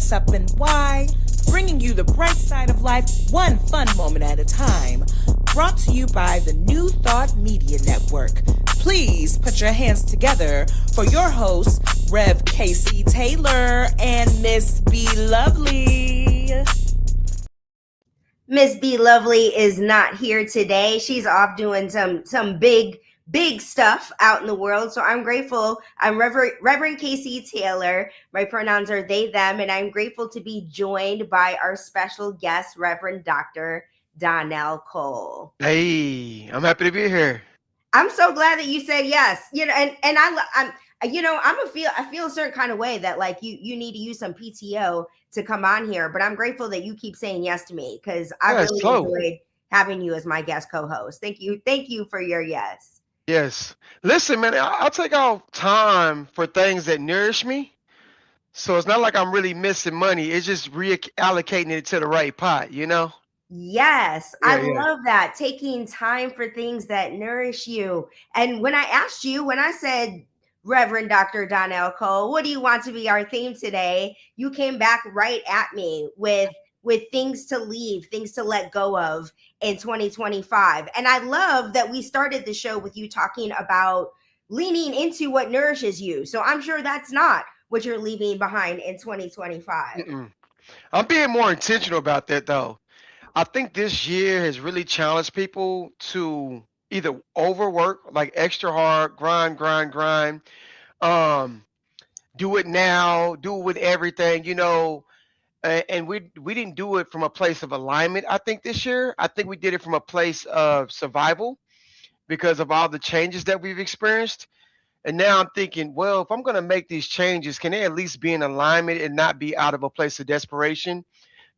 what's up and why, bringing you the bright side of life one fun moment at a time. Brought to you by the New Thought Media Network. Please put your hands together for your hosts, Rev Casey Taylor and Miss B Lovely. Miss B Lovely is not here today. She's off doing some big stuff out in the world. So I'm grateful. I'm Reverend Casey Taylor. My pronouns are they, them, and I'm grateful to be joined by our special guest, Reverend Dr. Donelle Cole. Hey, I'm happy to be here. I'm so glad that you said yes. I feel a certain kind of way that like you need to use some PTO to come on here, but I'm grateful that you keep saying yes to me because I really enjoyed having you as my guest co-host. Thank you for your yes. Yes. Listen, man, I'll take out time for things that nourish me. So it's not like I'm really missing money. It's just reallocating it to the right pot, you know? Yes, I love that. Taking time for things that nourish you. And when I said, Reverend Dr. Donelle Cole, what do you want to be our theme today? You came back right at me with things to leave, things to let go of in 2025. And I love that we started the show with you talking about leaning into what nourishes you. So I'm sure that's not what you're leaving behind in 2025. I'm being more intentional about that, though. I think this year has really challenged people to either overwork, like extra hard, grind, do it now, do it with everything, you know. And we didn't do it from a place of alignment. I think this year, I think we did it from a place of survival because of all the changes that we've experienced. And now I'm thinking, well, if I'm going to make these changes, can they at least be in alignment and not be out of a place of desperation?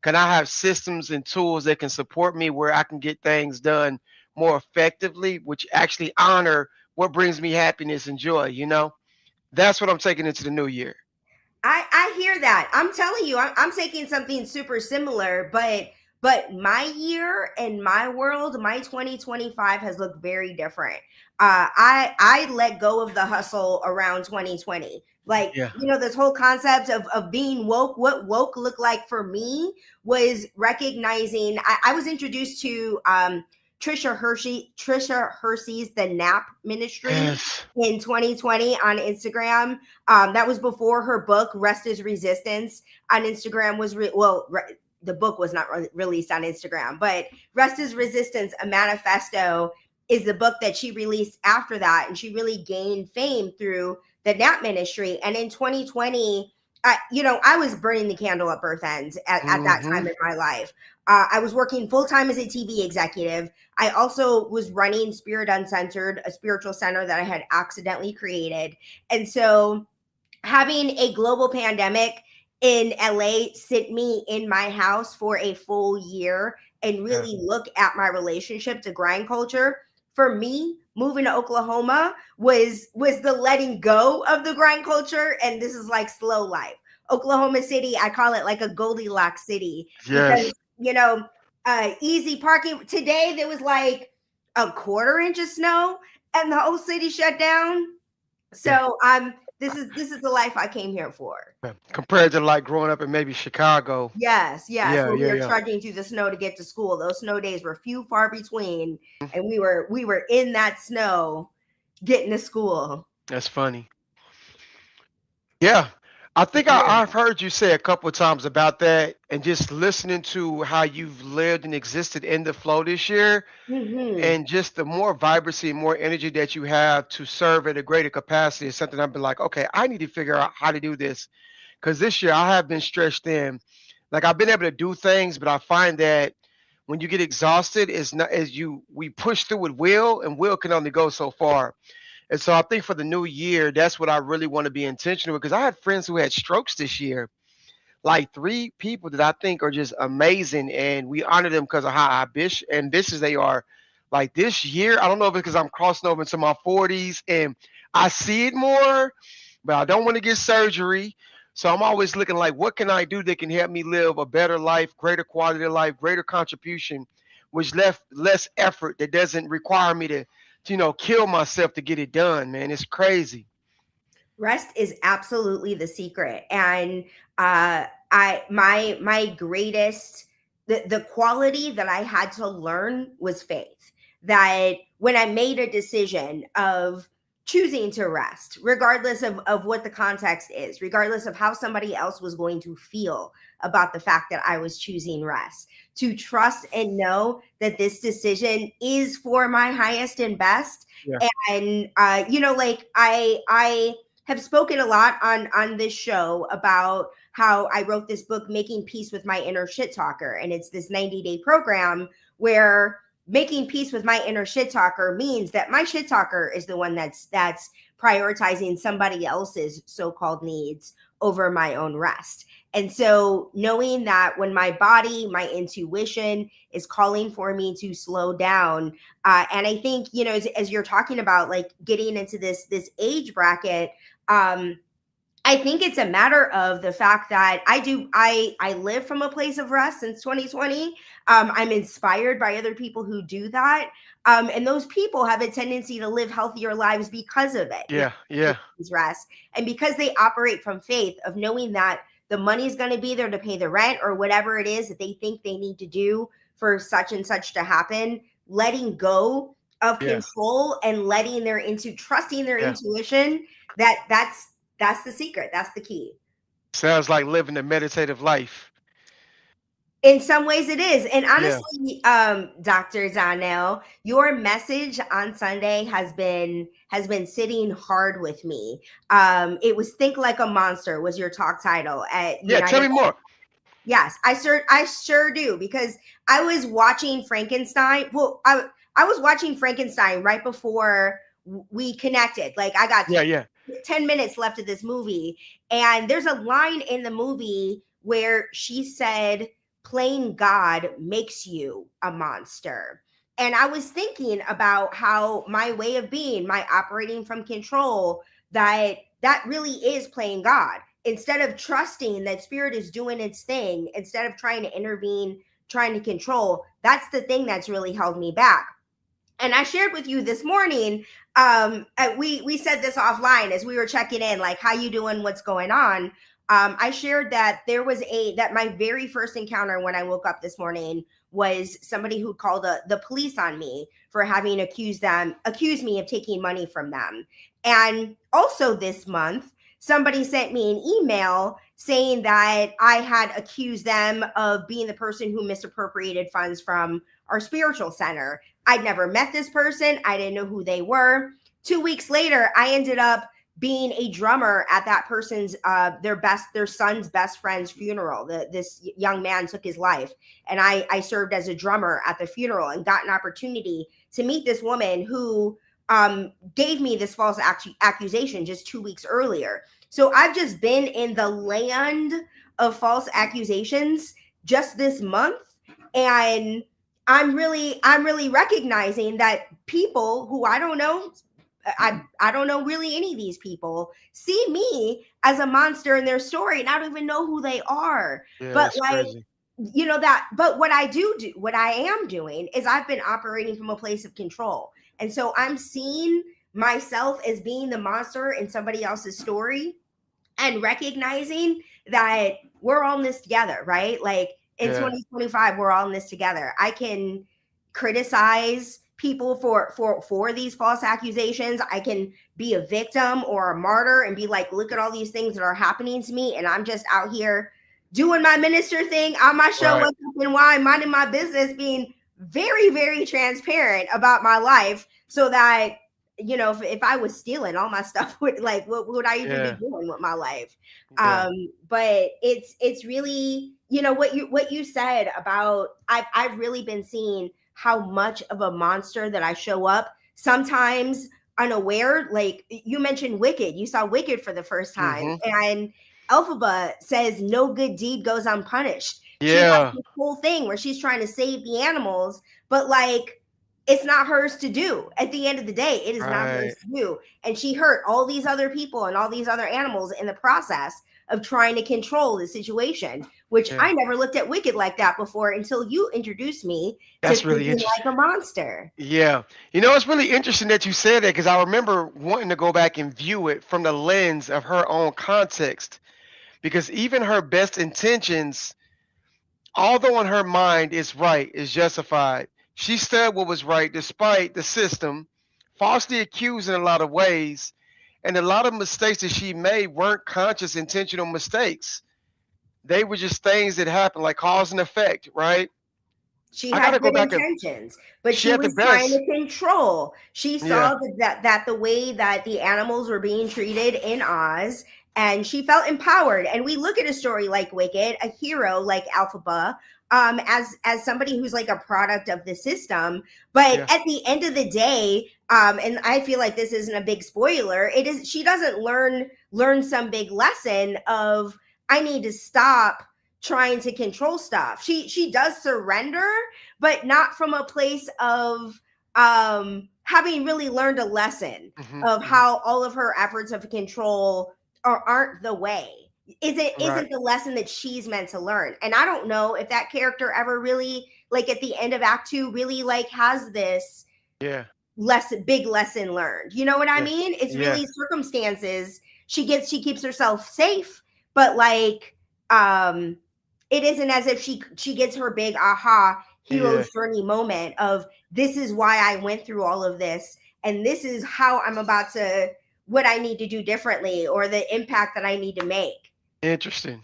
Can I have systems and tools that can support me where I can get things done more effectively, which actually honor what brings me happiness and joy, you know? That's what I'm taking into the new year. I hear that. I'm telling you, I'm taking something super similar, but my year and my world, my 2025 has looked very different. I let go of the hustle around 2020. Like, this whole concept of being woke, what woke looked like for me was recognizing, I was introduced to Trisha Hersey's The Nap Ministry in 2020 on Instagram. That was before her book Rest is Resistance on Instagram was the book was not released on Instagram, but Rest is Resistance, a manifesto, is the book that she released after that, and she really gained fame through the Nap Ministry. And in 2020, I was burning the candle at both ends at that time in my life. I was working full-time as a TV executive. I also was running Spirit Uncensored, a spiritual center that I had accidentally created. And so having a global pandemic in LA sit me in my house for a full year and really look at my relationship to grind culture, for me, moving to Oklahoma was the letting go of the grind culture. And this is like slow life. Oklahoma City, I call it like a Goldilocks city because, easy parking. Today, there was like a quarter inch of snow and the whole city shut down. So this is the life I came here for. Compared to like growing up in maybe Chicago. Yes. Where we were trudging through the snow to get to school. Those snow days were few far between, and we were in that snow getting to school. That's funny. Yeah. I think I've heard you say a couple of times about that, and just listening to how you've lived and existed in the flow this year, and just the more vibrancy and more energy that you have to serve at a greater capacity is something I've been like, okay, I need to figure out how to do this. Because this year I have been stretched thin. Like I've been able to do things, but I find that when you get exhausted, we push through with will, and will can only go so far. And so I think for the new year, that's what I really want to be intentional with, because I had friends who had strokes this year, like 3 people that I think are just amazing, and we honor them because of how ambitious they are. Like this year, I don't know if it's because I'm crossing over into my 40s and I see it more, but I don't want to get surgery. So I'm always looking like, what can I do that can help me live a better life, greater quality of life, greater contribution, which left less effort that doesn't require me to kill myself to get it done, man. It's crazy. Rest is absolutely the secret. And I my greatest, the quality that I had to learn was faith. That when I made a decision of choosing to rest, regardless of what the context is, regardless of how somebody else was going to feel about the fact that I was choosing rest, to trust and know that this decision is for my highest and best. Yeah. And like I have spoken a lot on this show about how I wrote this book, Making Peace with My Inner Shit Talker. And it's this 90-day program where making peace with my inner shit talker means that my shit talker is the one that's prioritizing somebody else's so-called needs over my own rest. And so knowing that when my body, my intuition is calling for me to slow down, and I think, as you're talking about like getting into this age bracket, I think it's a matter of the fact that I live from a place of rest since 2020. I'm inspired by other people who do that. And those people have a tendency to live healthier lives because of it, Yeah. Yeah. because rest, and because they operate from faith of knowing that the money's going to be there to pay the rent or whatever it is that they think they need to do for such and such to happen, letting go of Yeah. control and trusting their Yeah. intuition. That's the secret. That's the key. Sounds like living a meditative life. In some ways it is. And Yeah. honestly, Dr. Donelle, your message on Sunday has been sitting hard with me. It was Think Like a Monster was your talk title at Yeah. Tell United. me more. Yes, I sure do, because I was watching Frankenstein. Well, I was watching Frankenstein right before we connected. Like I got Yeah. Yeah. 10 minutes left of this movie, and there's a line in the movie where she said playing God makes you a monster. And I was thinking about how my way of being, my operating from control, that really is playing God. Instead of trusting that spirit is doing its thing, instead of trying to intervene, trying to control, that's the thing that's really held me back. And I shared with you this morning, we said this offline as we were checking in, like, how you doing, what's going on. I shared that that my very first encounter when I woke up this morning was somebody who called the police on me for having accused me of taking money from them. And also this month, somebody sent me an email saying that I had accused them of being the person who misappropriated funds from our spiritual center. I'd never met this person. I didn't know who they were. 2 weeks later, I ended up being a drummer at that person's their son's best friend's funeral. This young man took his life, and I served as a drummer at the funeral and got an opportunity to meet this woman who gave me this false accusation just 2 weeks earlier. So I've just been in the land of false accusations just this month, and I'm really recognizing that people who I don't know, I don't know really any of these people, see me as a monster in their story, and I don't even know who they are. Yeah. But That's like, crazy. but what what I am doing is I've been operating from a place of control. And so I'm seeing myself as being the monster in somebody else's story, and recognizing that we're all in this together, right? Like in Yeah. 2025, we're all in this together. I can criticize people for these false accusations. I can be a victim or a martyr and be like, look at all these things that are happening to me, and I'm just out here doing my minister thing on my show, Right. What's Up and Why, minding my business, being very, very transparent about my life, so that if I was stealing all my stuff, what would I even be Yeah. doing with my life? Yeah. But it's really, what you said about, I've really been seeing how much of a monster that I show up, sometimes unaware. Like you mentioned Wicked, you saw Wicked for the first time, Mm-hmm. and Elphaba says no good deed goes unpunished. She has Yeah. this whole thing where she's trying to save the animals, but like, it's not hers to do. At the end of the day, it is not hers Right. to do. And she hurt all these other people and all these other animals in the process of trying to control the situation, which Yeah. I never looked at Wicked like that before until you introduced me to That's really Thinking interesting. Like a Monster. Yeah. It's really interesting that you said that because I remember wanting to go back and view it from the lens of her own context. because even her best intentions, although in her mind is right, is justified, she said what was right despite the system falsely accused in a lot of ways. And a lot of mistakes that she made weren't conscious, intentional mistakes. They were just things that happened, like cause and effect, right? She I had gotta go good back and intentions, but she she had the was trying best. to control. She Yeah, saw that the way that the animals were being treated in Oz, and she felt empowered. And we look at a story like Wicked, a hero like Alphaba, as somebody who's like a product of the system. But yeah. at the end of the day, and I feel like this isn't a big spoiler. It is. She doesn't learn some big lesson of I need to stop trying to control stuff. She does surrender, but not from a place of having really learned a lesson Hmm, of hmm. how all of her efforts of control aren't the way. Isn't Right. the lesson that she's meant to learn. And I don't know if that character ever really, like at the end of Act 2, really like has this Yeah, big lesson learned. You know what I yeah, mean? It's yeah. really circumstances. She keeps herself safe, but like um it isn't as if she gets her big aha Yeah. hero's journey moment of this is why I went through all of this and this is how I'm about to what I need to do differently or the impact that I need to make. Interesting.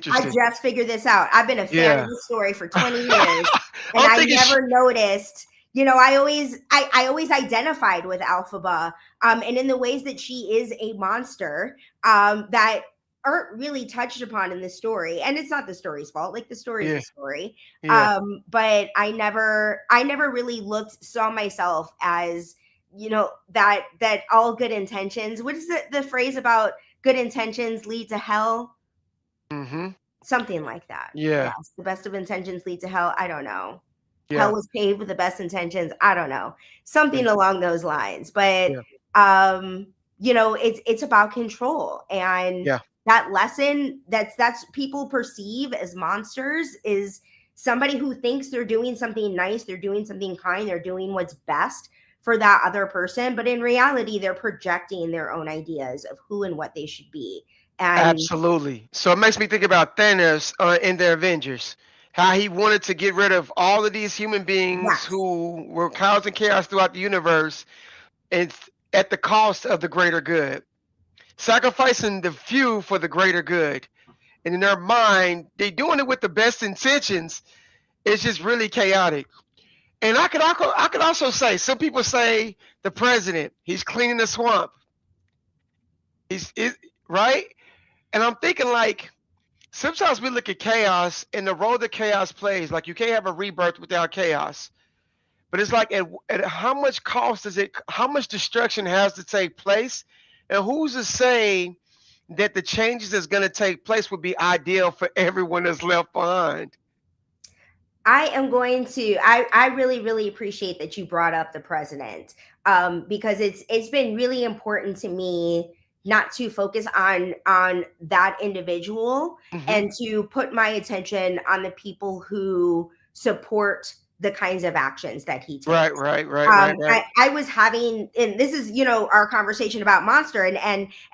I Interesting. just figured this out. I've been a fan of Yeah. this story for 20 years and I'm I thinking never noticed. You know, I always identified with Alphaba, and in the ways that she is a monster, that aren't really touched upon in the story. And it's not the story's fault. Like the story is yeah, the story. yeah. But I never really saw myself as, you know, that all good intentions. What is the phrase about good intentions lead to hell? Hmm. Something like that. Yeah, Yes, the best of intentions lead to hell. I don't know. Hell yeah, was paved with the best intentions. I don't know. yeah, Something along those lines. But yeah, um, you know, it's about control and yeah. that lesson that's people perceive as monsters is somebody who thinks they're doing something nice, they're doing something kind, they're doing what's best for that other person, but in reality they're projecting their own ideas of who and what they should be. And Absolutely. So it makes me think about Thanos in the Avengers, how he wanted to get rid of all of these human beings yes, who were causing chaos throughout the universe, and at the cost of the greater good, sacrificing the few for the greater good. And in their mind, they doing it with the best intentions. It's just really chaotic. And I could also say some people say the president he's cleaning the swamp. He's it, right, and I'm thinking like sometimes we look at chaos and the role that chaos plays. Like you can't have a rebirth without chaos. But it's like at how much cost does it? How much destruction has to take place? And who's to say that the changes that's going to take place would be ideal for everyone that's left behind? I am going to. I really really appreciate that you brought up the president, because it's been really important to me not to focus on that individual Hmm. and to put my attention on the people who support the kinds of actions that he Right, takes. right, right, right, right. I was having, and this is, you know, our conversation about Monster and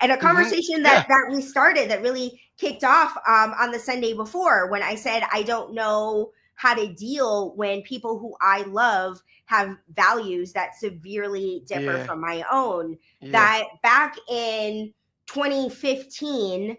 a Hmm. conversation Yeah, that we started that really kicked off on the Sunday before when I said I don't know how to deal when people who I love have values that severely differ yeah, from my own. yeah, That back in 2015,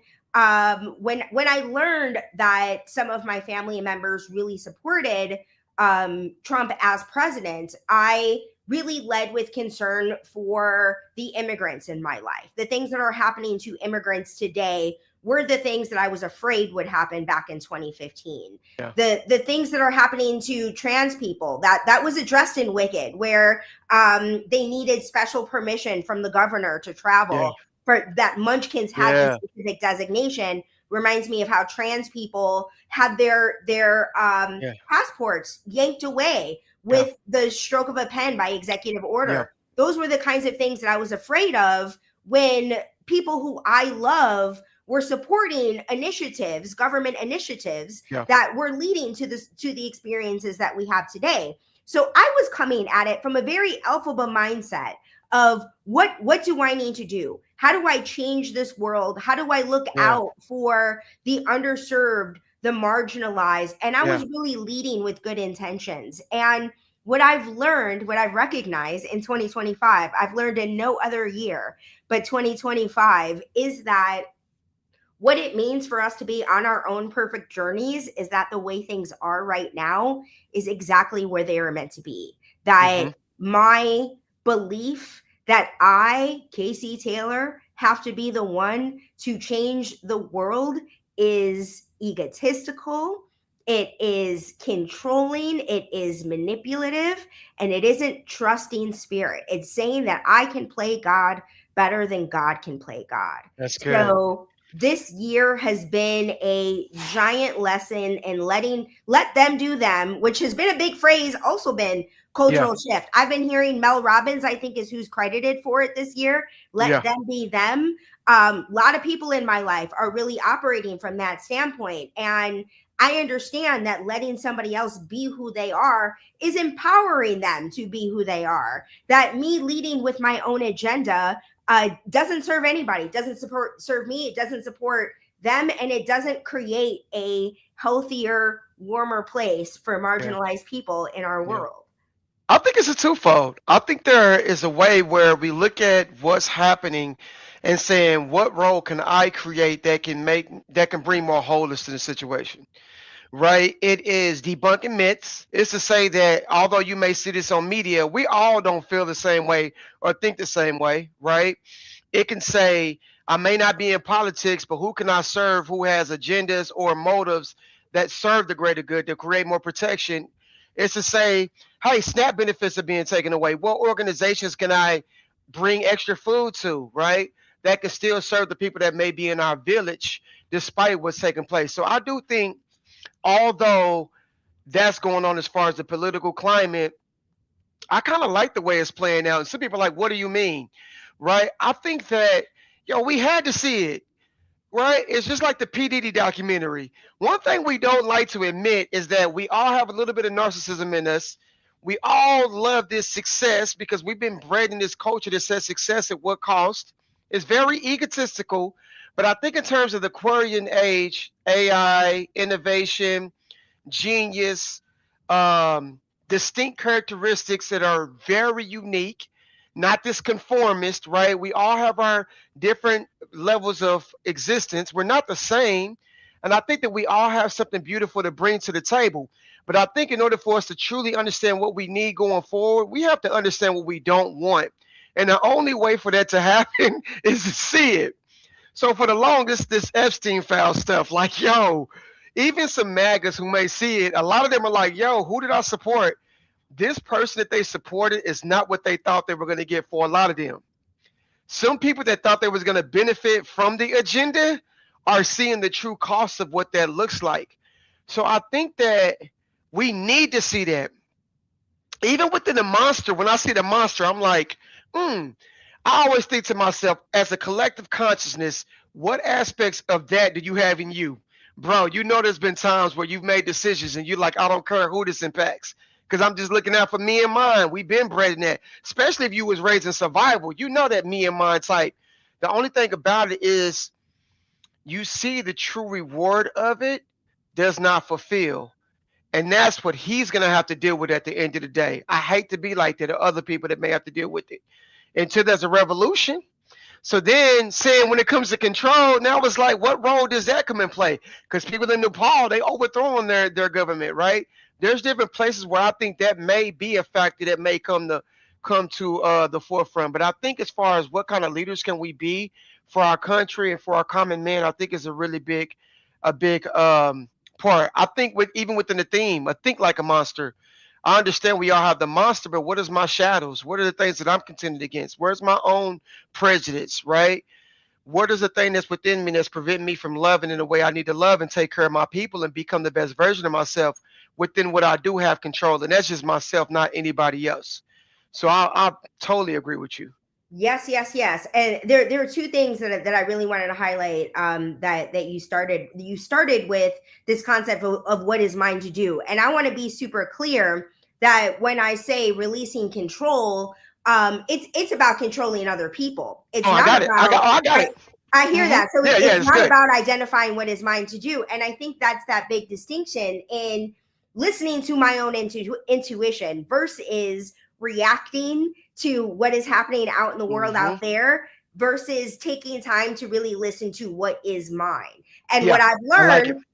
when I learned that some of my family members really supported Trump as president, I really led with concern for the immigrants in my life. The things that are happening to immigrants today were the things that I was afraid would happen back in 2015. yeah, The things that are happening to trans people, that was addressed in Wicked, where they needed special permission from the governor to yeah, travel. For that, Munchkins had this yeah, specific designation. Reminds me of how trans people had their yeah, passports yanked away yeah, with the stroke of a pen by executive yeah, order. Those were the kinds of things that I was afraid of when people who I love were supporting initiatives, government initiatives yeah, that were leading to the experiences that we have today. So I was coming at it from a very alphaba mindset of what do I need to do? How do I change this world? How do I look Yeah. out for the underserved, the marginalized? And I Yeah. was really leading with good intentions. And what I've learned, what I've recognized in 2025, I've learned in no other year but 2025, is that what it means for us to be on our own perfect journeys is that the way things are right now is exactly where they are meant to be. That Hmm. my belief that I, Casey Taylor, have to be the one to change the world is egotistical. It is controlling, it is manipulative, and it isn't trusting spirit. It's saying that I can play God better than God can play God. That's good. So this year has been a giant lesson in let them do them, which has been a big phrase, also been Yeah. cultural shift. I've been hearing Mel Robbins, I think, is who's credited for it this year. Let Yeah. them be them. A lot of people in my life are really operating from that standpoint. And I understand that letting somebody else be who they are is empowering them to be who they are. That me leading with my own agenda doesn't serve anybody, doesn't serve me, it doesn't support them, and it doesn't create a healthier, warmer place for Yeah. marginalized people in our Yeah. world. I think it's a twofold. I think there is a way where we look at what's happening and saying, what role can I create that can bring more wholeness to the situation? Right? It is debunking myths. It's to say that although you may see this on media, we all don't feel the same way or think the same way, right? It can say, I may not be in politics, but who can I serve who has agendas or motives that serve the greater good to create more protection? It's to say, hey, SNAP benefits are being taken away. What organizations can I bring extra food to, right? That can still serve the people that may be in our village despite what's taking place. So I do think, although that's going on as far as the political climate, I kind of like the way it's playing out. And some people are like, what do you mean? Right? I think that, we had to see it. Right? It's just like the P. Diddy documentary. One thing we don't like to admit is that we all have a little bit of narcissism in us. We all love this success because we've been bred in this culture that says success at what cost. It's very egotistical. But I think in terms of the Aquarian age, AI, innovation, genius, um, distinct characteristics that are very unique, not this conformist, right? We all have our different levels of existence. We're not the same. And I think that we all have something beautiful to bring to the table. But I think in order for us to truly understand what we need going forward, we have to understand what we don't want. And the only way for that to happen is to see it. So for the longest, this Epstein file stuff, like, even some MAGAs who may see it, a lot of them are like, who did I support? This person that they supported is not what they thought they were going to get for a lot of them. Some people that thought they was going to benefit from the agenda are seeing the true cost of what that looks like. So I think that we need to see that. Even within the monster, when I see the monster, I'm like, I always think to myself, as a collective consciousness, what aspects of that do you have in you? Bro, there's been times where you've made decisions and you're like, I don't care who this impacts. Because I'm just looking out for me and mine. We've been bred in that. Especially if you was raised in survival. You know that me and mine type. The only thing about it is you see the true reward of it does not fulfill. And that's what he's going to have to deal with at the end of the day. I hate to be like that. There are other people that may have to deal with it until there's a revolution. So then saying when it comes to control, now it's like, what role does that come in play? Because people in Nepal, they overthrown their government, right? There's different places where I think that may be a factor that may come to the forefront. But I think as far as what kind of leaders can we be for our country and for our common man, I think is a big part. I think even within the theme, I think like a monster. I understand we all have the monster, but what is my shadows? What are the things that I'm contending against? Where's my own prejudice, right? What is the thing that's within me that's preventing me from loving in the way I need to love and take care of my people and become the best version of myself within what I do have control? And that's just myself, not anybody else. So I totally agree with you. Yes, yes, yes. And there are two things that I really wanted to highlight. That you started with this concept of what is mine to do, and I want to be super clear that when I say releasing control, it's about controlling other people. Oh, It's I not got it. about, I got right. it. I hear Hmm. that. So Yeah, yeah, it's it's not good. about identifying what is mine to do. And I think that's that big distinction in listening to my own intuition versus reacting to what is happening out in the world Hmm. out there versus taking time to really listen to what is mine. And what Yeah, I've I like it. learned,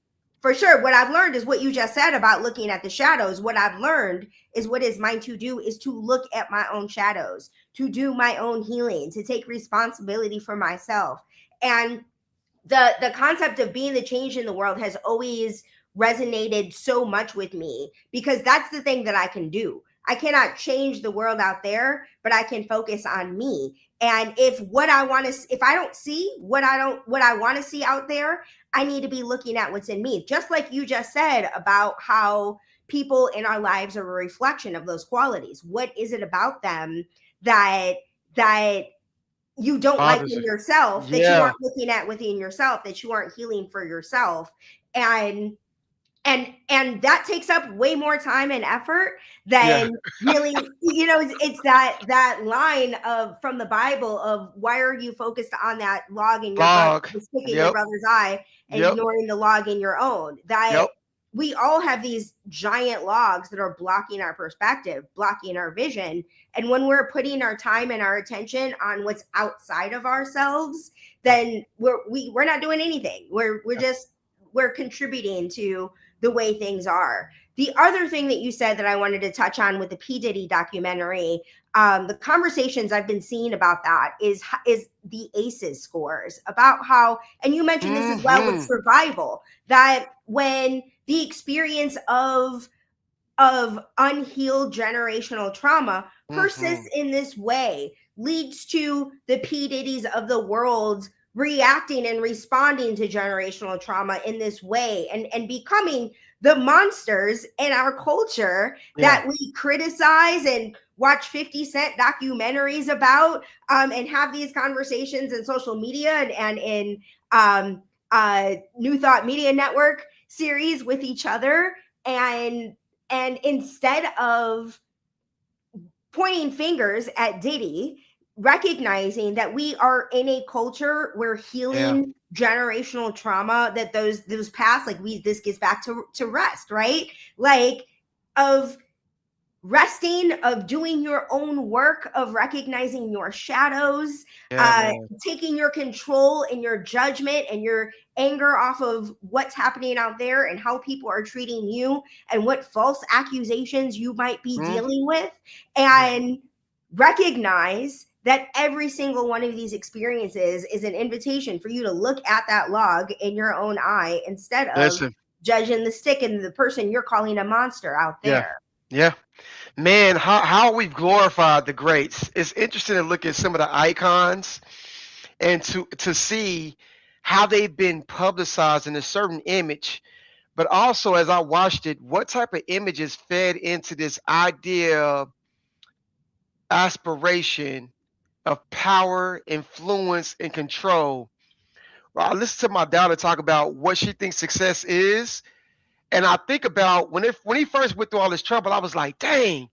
for sure, what I've learned is what you just said about looking at the shadows. What I've learned is what is mine to do is to look at my own shadows, to do my own healing, to take responsibility for myself. And the concept of being the change in the world has always resonated so much with me because that's the thing that I can do. I cannot change the world out there, but I can focus on me. And if what I want to, if I don't see what I want to see out there, I need to be looking at what's in me. Just like you just said about how people in our lives are a reflection of those qualities. What is it about them that that you don't like Bothers in it. yourself, that you Yeah, aren't looking at within yourself, that you aren't healing for yourself? And and that takes up way more time and effort yeah. than really, it's that line of from the Bible of why are you focused on that log in your brother, Log. the stick in your Yep, brother's eye, and yep, ignoring the log in your own. That yep. we all have these giant logs that are blocking our perspective, blocking our vision. And when we're putting our time and our attention on what's outside of ourselves, Yeah, then we're not doing anything. We're yeah. just, we're contributing to the way things are. The other thing that you said that I wanted to touch on with the P Diddy documentary, the conversations I've been seeing about that is the ACEs scores, about how, and you mentioned this as well with Hmm. survival, that when the experience of unhealed generational trauma persists Hmm. in this way leads to the P. Diddy's of the world reacting and responding to generational trauma in this way, and becoming the monsters in our culture Yeah. that we criticize and watch 50 Cent documentaries about, and have these conversations in social media and in New Thought Media Network series with each other. And instead of pointing fingers at Diddy, recognizing that we are in a culture where Yeah. healing generational trauma, that those past, like, we, this gets back to rest, right? Like, of resting, of doing your own work, of recognizing your shadows, Yeah, man. taking your control and your judgment and your anger off of what's happening out there and how people are treating you and what false accusations you might be Hmm. dealing with, Yeah. and recognize that every single one of these experiences is an invitation for you to look at that log in your own eye instead of Listen. judging the stick and the person you're calling a monster out Yeah. there. Yeah. Man, how we've glorified the greats. It's interesting to look at some of the icons and to see how they've been publicized in a certain image, but also as I watched it, what type of images fed into this idea, aspiration of power, influence, and control. Well, I listen to my daughter talk about what she thinks success is, and I think about when he first went through all this trouble, I was like, dang,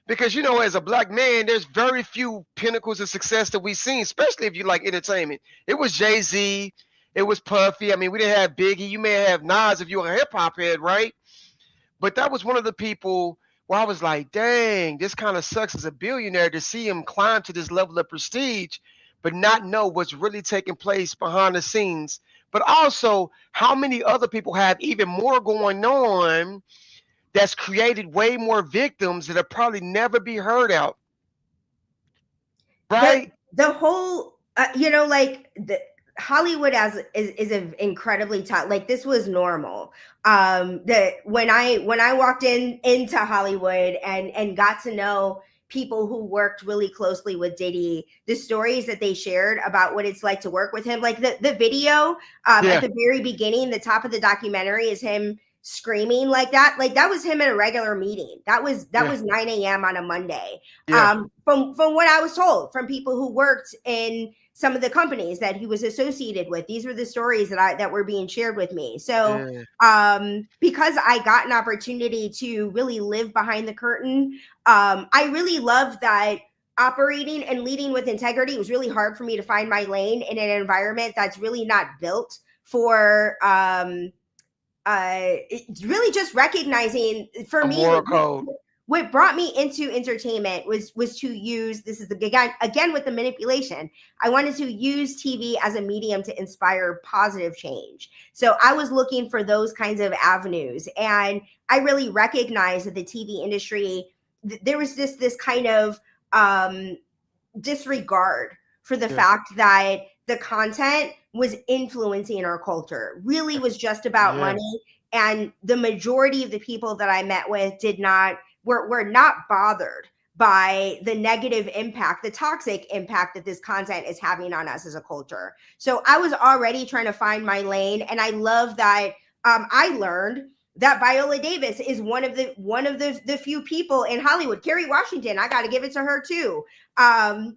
because as a black man, there's very few pinnacles of success that we've seen, especially if you like entertainment. It was Jay-Z, it was Puffy. I mean, we didn't have Biggie. You may have Nas if you're a hip hop head, right? But that was one of the people where I was like, dang, this kind of sucks as a billionaire to see him climb to this level of prestige, but not know what's really taking place behind the scenes. But also, how many other people have even more going on that's created way more victims that'll probably never be heard out, the right? the whole like the Hollywood as is an incredibly tough, like, this was normal. That when I walked into Hollywood and got to know people who worked really closely with Diddy, the stories that they shared about what it's like to work with him, like the video at Yeah, the very beginning, the top of the documentary is him screaming like that. Like, that was him at a regular meeting. That yeah, was 9 a.m. on a Monday. yeah, From what I was told from people who worked in some of the companies that he was associated with, these were the stories that were being shared with me. So yeah, because I got an opportunity to really live behind the curtain, I really love that operating and leading with integrity. It was really hard for me to find my lane in an environment that's really not built for it's really just recognizing for A me moral code. what brought me into entertainment was to use, this is the again with the manipulation, I wanted to use TV as a medium to inspire positive change. So I was looking for those kinds of avenues, and I really recognized that the TV industry, there was this kind of um disregard for the Yeah. fact that the content was influencing our culture, really was just about Yeah. money. And the majority of the people that I met with were not bothered by the negative impact, the toxic impact that this content is having on us as a culture. So I was already trying to find my lane, and I love that I learned that Viola Davis is one of the few people in Hollywood. Kerry Washington, I got to give it to her too. Um,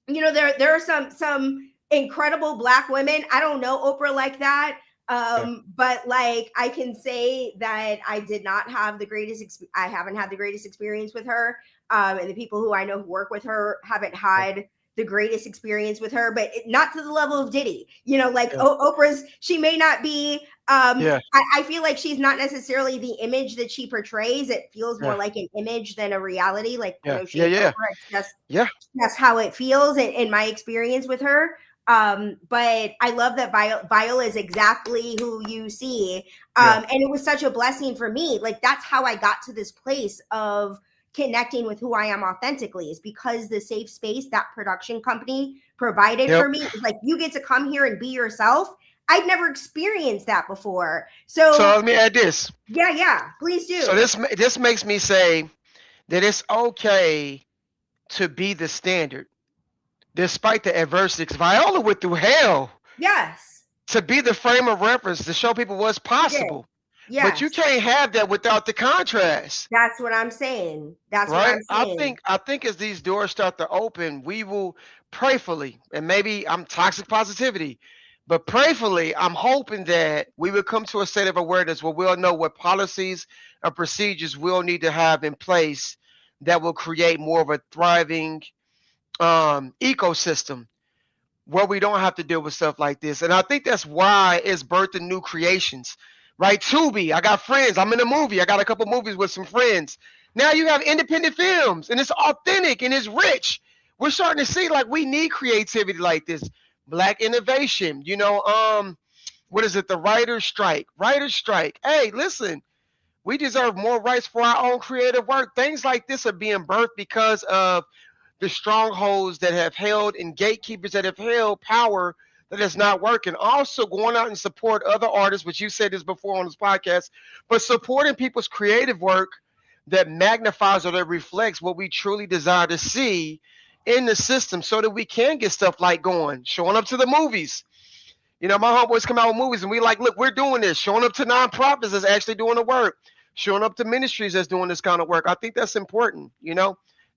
there are some incredible Black women. I don't know Oprah like that. Yeah. But like I can say that I did not have the greatest. I haven't had the greatest experience with her, and the people who I know who work with her haven't Yeah. had the greatest experience with her. But not to the level of Diddy. Like Yeah. Oprah's. She may not be. Yeah. I feel like she's not necessarily the image that she portrays. It feels more Yeah. like an image than a reality. Like Yeah. she Yeah. is Yeah. Oprah. It's just Yeah. that's how it feels in my experience with her. But I love that Viola is exactly who you see. Yeah. And it was such a blessing for me. Like that's how I got to this place of connecting with who I am authentically, is because the safe space that production company provided Yep. for me is like, you get to come here and be yourself. I'd never experienced that before. So So let me add this. yeah, please So do. this makes me say that it's okay to be the standard despite the adversity. 'Cause Viola went through hell Yes, to be the frame of reference to show people what's she did. possible. But you Yes, can't have that without the contrast. that's what I'm saying. That's what Right? I'm I saying. think I think as these doors start to open, we will prayerfully, and maybe I'm toxic positivity, but prayerfully, I'm hoping that we will come to a state of awareness where we'll know what policies and procedures we'll need to have in place that will create more of a thriving ecosystem where we don't have to deal with stuff like this. And I think that's why it's birthing new creations. Right? Tubi, I got friends. I'm in a movie. I got a couple movies with some friends. Now you have independent films and it's authentic and it's rich. We're starting to see like we need creativity like this. Black innovation, what is it? The writer's strike. Writer's strike. Hey, listen, we deserve more rights for our own creative work. Things like this are being birthed because of the strongholds that have held and gatekeepers that have held power that is not working. Also going out and support other artists, which you said this before on this podcast, but supporting people's creative work that magnifies or that reflects what we truly desire to see in the system so that we can get stuff like going, showing up to the movies. My homeboys come out with movies and we like, look, we're doing this, showing up to nonprofits that's actually doing the work, showing up to ministries that's doing this kind of work. I think that's important.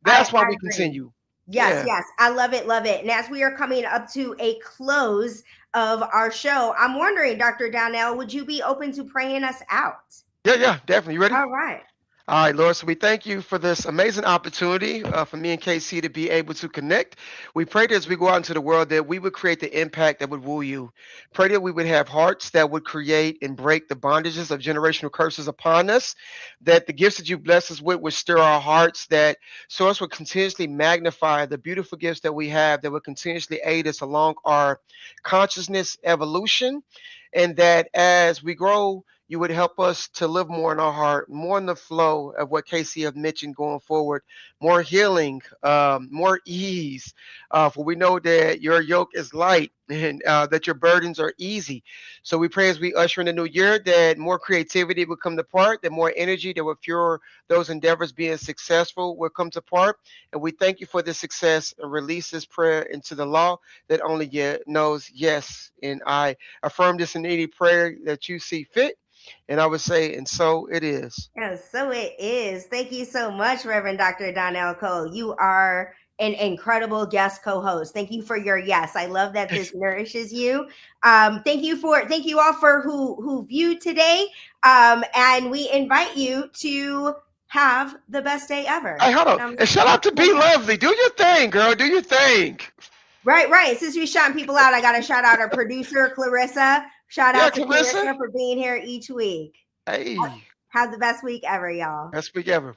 That's why I we agree. continue. Yes, Yeah. yes. I love it, love it. And as we are coming up to a close of our show, I'm wondering, Dr. Donnell, would you be open to praying us out? Yeah, yeah, definitely. You ready? All right. All right, Lord. So we thank you for this amazing opportunity for me and KC to be able to connect. We pray that as we go out into the world that we would create the impact that would woo you. Pray that we would have hearts that would create and break the bondages of generational curses upon us, that the gifts that you bless us with would stir our hearts, that source would continuously magnify the beautiful gifts that we have, that would continuously aid us along our consciousness evolution, and that as we grow, you would help us to live more in our heart, more in the flow of what Casey have mentioned going forward, more healing, more ease. For we know that your yoke is light and that your burdens are easy. So we pray as we usher in the new year that more creativity will come to part, that more energy that will fuel those endeavors being successful will come to part. And we thank you for this success and release this prayer into the law that only knows yes. And I affirm this in any prayer that you see fit. And I would say, and so it is. Yes, so it is. Thank you so much, Reverend Dr. Donnell Cole. You are an incredible guest co-host. Thank you for your yes. I love that this nourishes you. Thank you all for who viewed today. And we invite you to have the best day ever. Hey, hold on. And shout out to Be Lovely. Do your thing, girl. Do your thing. Right. Since we shouting people out, I got to shout out our producer, Clarissa. Shout out to Clarissa for being here each week. Hey. Have the best week ever, y'all. Best week ever.